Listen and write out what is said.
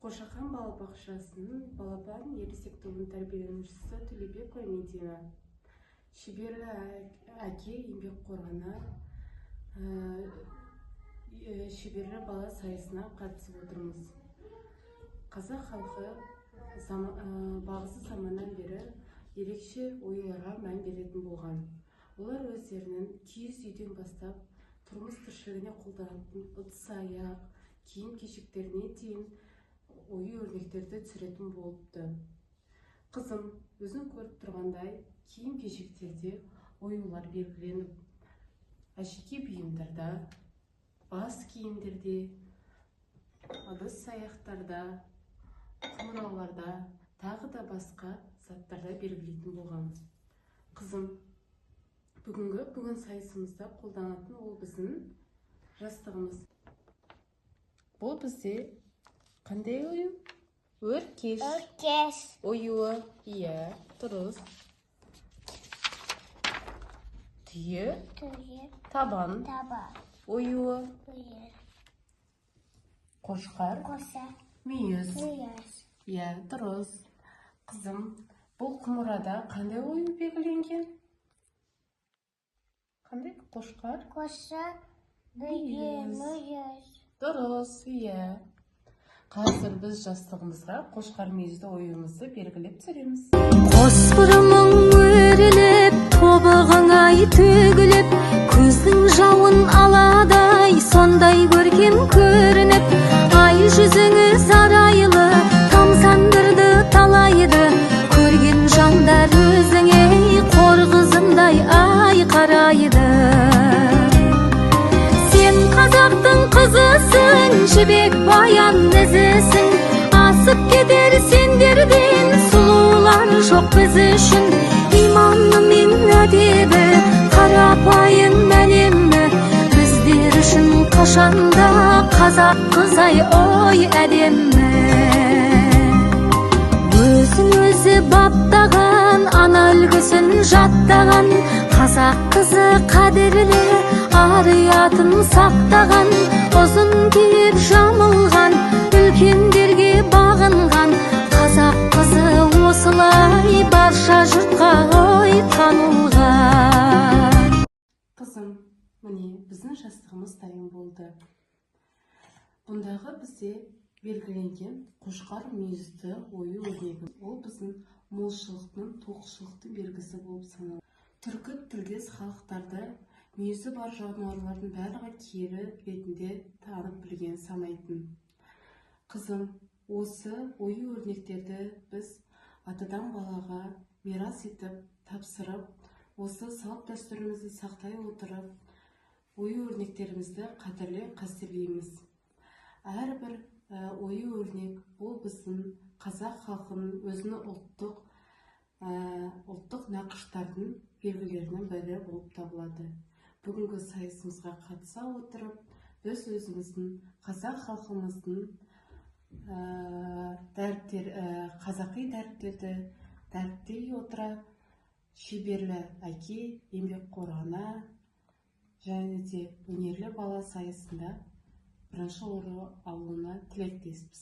Қошақан балабақшасының балапан ересек тобының тәрбиеленушісі Төлебекова Медина. Шеберлі әке еңбекқор ана шеберлі бала сайысына қатысып отырмыз. Қазақ халқы бағзы заманнан бері ерекше оюларға мән беретін болған. Олар өздерінің киіз үйден бастап тұрмыс тіршілігіне қолданатын ыдыс-аяқ, киім-кешектеріне дейін ою өрнектерді түсіретін болыпты. Қызым өзің көріп тұрғандай киім-кешектерде оюлар белгіленіп, әшекей бұйымдарда, бас киімдерде, ыдыс-аяқтарда, құмырауларда, тағы да басқа заттарда белгілейтін болған. Қызым, бүгін сайысымызда қолданатын ол біздің жастығымыз. Бұл бізде қандай ою? Өркеш. Оюы. Иә, дұрыс. Түйе. Табан. Оюы. Қошқар. Мүйіз. Иә, дұрыс. Қызым, бұл құмырада қандай ою белгіленген? Қандай? Қошқар. Мүйіз. Дұрыс, иә. Қазір біз жастығымызға қошқар мүйізді оюымызды белгілеп түсіреміз. Қосбұрымың өріліп, тобығың ай төгіліп, көздің жауын аладай, сондай көркем көрініп, ай жүзіңі сарайлы, тамсандырды талайды, көрген жандар өзіңе қор қызындай ай қарайды. Сен қазақтың қызысың, жібек баян ізісің, асып кетер сендерден сұлулар жоқ біз үшін. Иманымен әдебі, қарапайым әлемі, біздер үшін қашанда қазақ қызай ой әдемі. Өзін өзі баптаған, ана үлгісін жаттаған, қазақ қызы қадірлі, ар-ұятын сақтаған, ұзын киіп жамылған, үлкендерге бағынған, қазақ қызы осылай барша жұртқа ой танылған. Қызым, міне біздің жастығымыз дайын болды. Бұндағы бізде белгіленген қошқар мүйізді ою өрнегі. Ол біздің молшылықтың, тоқшылықтың белгісі болып саналады. Түркі тілдес халықтарда мүйізі бар жануарлардың барлығы киелі ретінде танып білген санайтын. Қызым, осы ою өрнектерді біз атадан балаға мирас етіп тапсырып, осы салт дәстүрімізді сақтай отырып, ою өрнектерімізді қастерлейміз. Әрбір ою өрнек ол біздің қазақ халқының өзінің ұлттық нақыштардың белгілерінің бірі болып табылады. Бүгінгі сайысымызға қатыса отырып, біз өзіміздің қазақ халқымыздың қазақи дәріптерді дәріптей отыра, шеберлі әке, еңбекқор ана және де өнерлі бала сайысында бірінші орын алуына тілектеспіз.